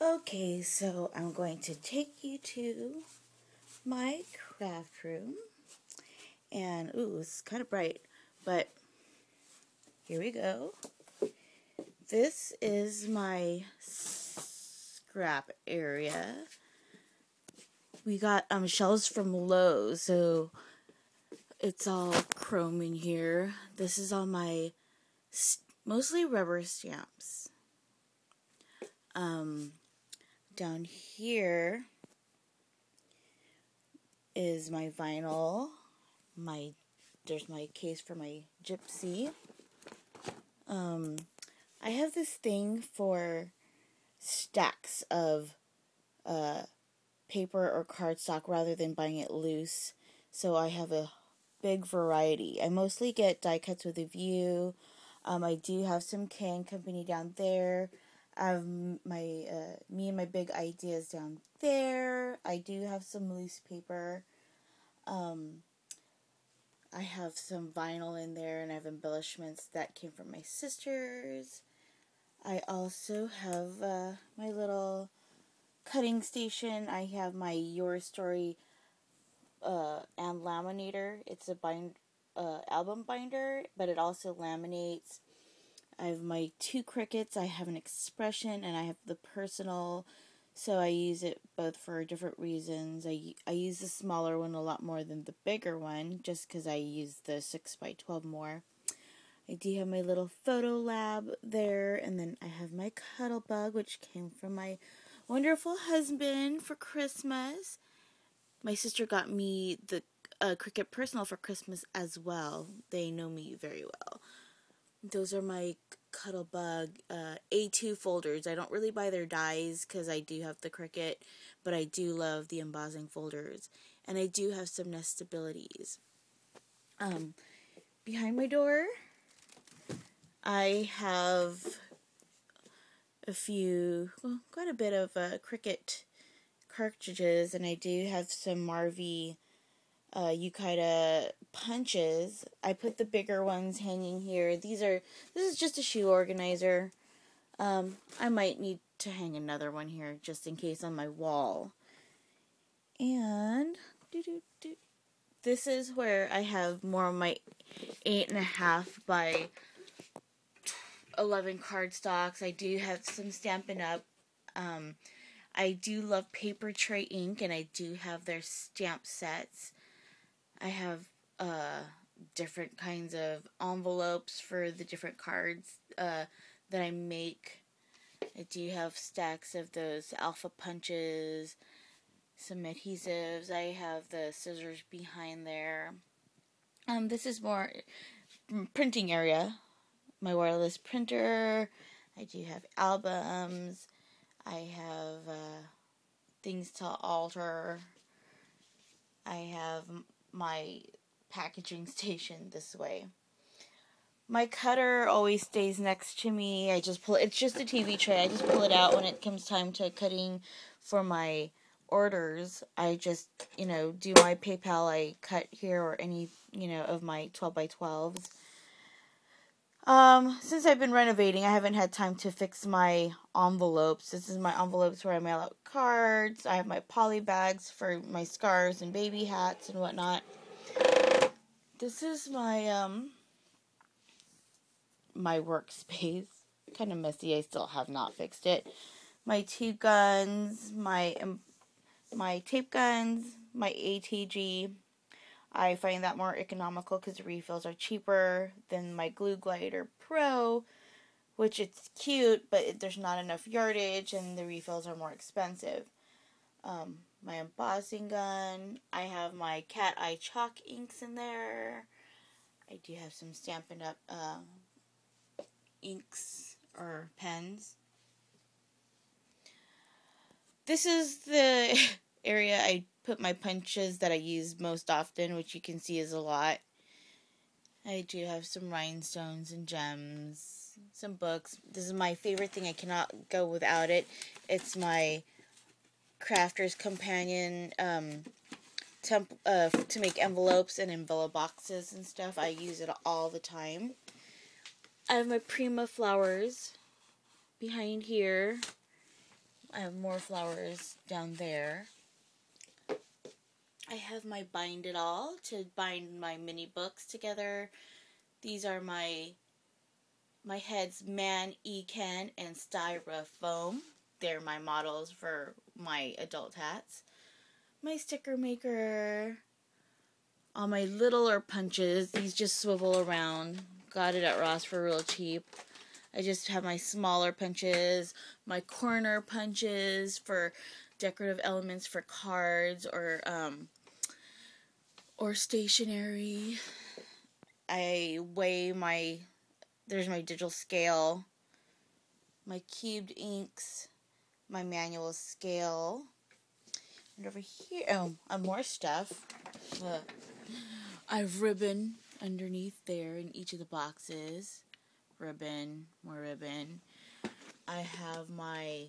Okay, so I'm going to take you to my craft room. And, ooh, it's kind of bright, but here we go. This is my scrap area. We got shelves from Lowe's, so it's all chrome in here. This is all my mostly rubber stamps. Down here is my vinyl. There's my case for my gypsy. I have this thing for stacks of paper or cardstock rather than buying it loose. So I have a big variety. I mostly get die cuts with a view. I do have some can company down there. I have my me and my big ideas down there. I do have some loose paper. I have some vinyl in there, and I have embellishments that came from my sisters. I also have my little cutting station. I have my Your Story and laminator. It's a album binder, but it also laminates. I have my two Cricuts. I have an expression, and I have the personal. So I use it both for different reasons. I use the smaller one a lot more than the bigger one, just because I use the 6x12 more. I do have my little photo lab there, and then I have my cuddle bug, which came from my wonderful husband for Christmas. My sister got me the Cricut Personal for Christmas as well. They know me very well. Those are my cuddle bug A2 folders. I don't really buy their dies because I do have the Cricut, but I do love the embossing folders. And I do have some nestabilities. Behind my door, I have quite a bit of Cricut cartridges, and I do have some Marvy Yukaita punches. I put the bigger ones hanging here. This is just a shoe organizer. I might need to hang another one here just in case on my wall. And this is where I have more of my 8.5 by 11 cardstocks. I do have some Stampin' Up. I do love Paper Tray Ink, and I do have their stamp sets. I have different kinds of envelopes for the different cards that I make. I do have stacks of those alpha punches, some adhesives. I have the scissors behind there. This is more printing area. My wireless printer. I do have albums. I have things to alter. I have my packaging station this way. My cutter always stays next to me. I just pull it. It's just a TV tray. I just pull it out when it comes time to cutting for my orders. I just, do my PayPal. I cut here or any, of my 12x12s. Since I've been renovating, I haven't had time to fix my envelopes. This is my envelopes where I mail out cards. I have my poly bags for my scarves and baby hats and whatnot. This is my, my workspace. Kind of messy. I still have not fixed it. My two guns, my tape guns, my ATG. I find that more economical because the refills are cheaper than my Glue Glider Pro, which it's cute, but there's not enough yardage and the refills are more expensive. My embossing gun. I have my cat eye chalk inks in there. I do have some Stampin' Up inks or pens. This is the area I put my punches that I use most often, which you can see is a lot. I do have some rhinestones and gems, some books. This is my favorite thing. I cannot go without it. It's my Crafter's Companion to make envelopes and envelope boxes and stuff. I use it all the time. I have my Prima flowers behind here. I have more flowers down there. I have my bind it all to bind my mini books together. These are my heads, Man, E-Can, and Styrofoam. They're my models for my adult hats. My sticker maker. All my littler punches. These just swivel around. Got it at Ross for real cheap. I just have my smaller punches, my corner punches for decorative elements for cards or stationery. I weigh there's my digital scale, my cubed inks, my manual scale, and over here, more stuff. I have ribbon underneath there in each of the boxes. Ribbon, more ribbon. I have my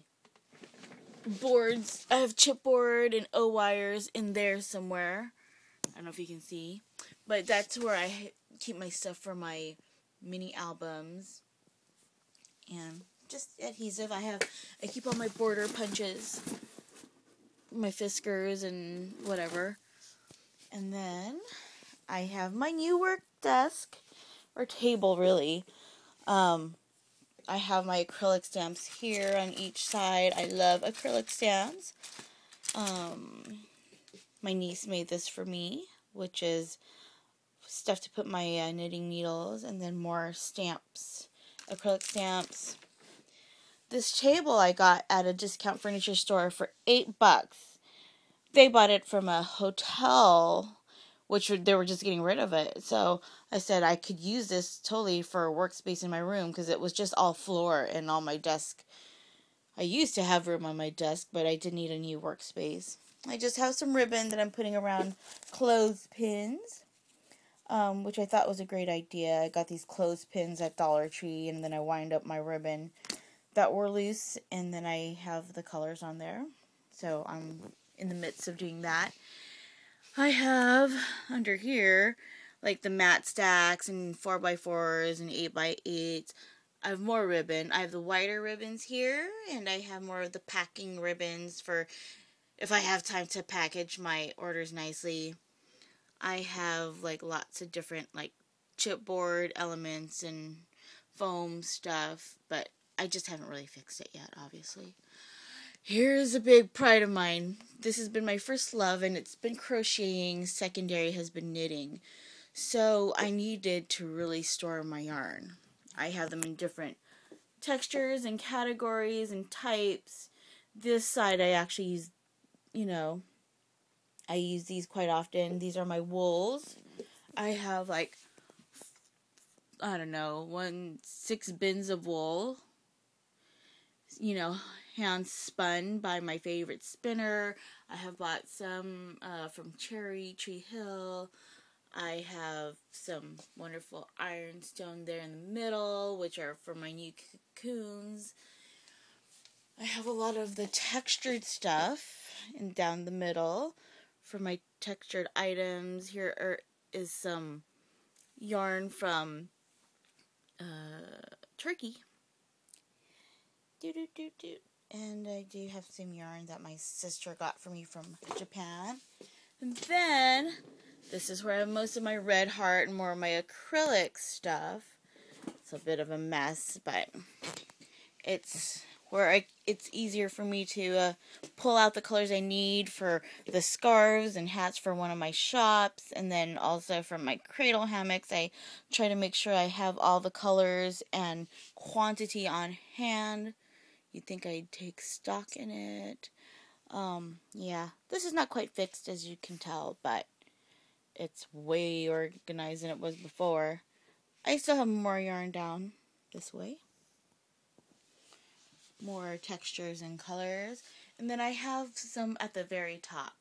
boards. I have chipboard and O-wires in there somewhere. I don't know if you can see. But that's where I keep my stuff for my mini albums. And just adhesive. I keep all my border punches, my Fiskars and whatever. And then I have my new work desk, or table really. I have my acrylic stamps here on each side. I love acrylic stamps. My niece made this for me, which is stuff to put my knitting needles, and then more stamps, acrylic stamps. This table I got at a discount furniture store for $8. They bought it from a hotel, which they were just getting rid of it. So I said I could use this totally for a workspace in my room because it was just all floor and all my desk. I used to have room on my desk, but I did need a new workspace. I just have some ribbon that I'm putting around clothespins, which I thought was a great idea. I got these clothespins at Dollar Tree, and then I wind up my ribbon that were loose, and then I have the colors on there. So I'm in the midst of doing that. I have under here like the matte stacks and 4x4s and 8x8s. I have more ribbon. I have the wider ribbons here, and I have more of the packing ribbons for if I have time to package my orders nicely. I have like lots of different like chipboard elements and foam stuff, but I just haven't really fixed it yet, obviously. Here's a big pride of mine. This has been my first love, and it's been crocheting. Secondary has been knitting. So I needed to really store my yarn. I have them in different textures and categories and types. This side I actually use, I use these quite often. These are my wools. I have like, 6 bins of wool. Hand spun by my favorite spinner. I have bought some from Cherry Tree Hill. I have some wonderful ironstone there in the middle, which are for my new cocoons. I have a lot of the textured stuff and down the middle for my textured items. Here is some yarn from Turkey. And I do have some yarn that my sister got for me from Japan. And then, this is where I have most of my red heart and more of my acrylic stuff. It's a bit of a mess, but it's where it's easier for me to pull out the colors I need for the scarves and hats for one of my shops. And then also for my cradle hammocks, I try to make sure I have all the colors and quantity on hand. You'd think I'd take stock in it. Yeah, this is not quite fixed as you can tell, but it's way organized than it was before. I still have more yarn down this way. More textures and colors. And then I have some at the very top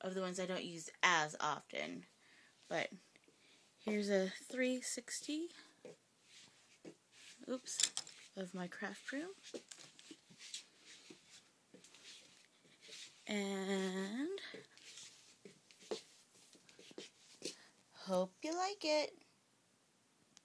of the ones I don't use as often. But here's a 360. Oops. Of my craft room. And hope you like it.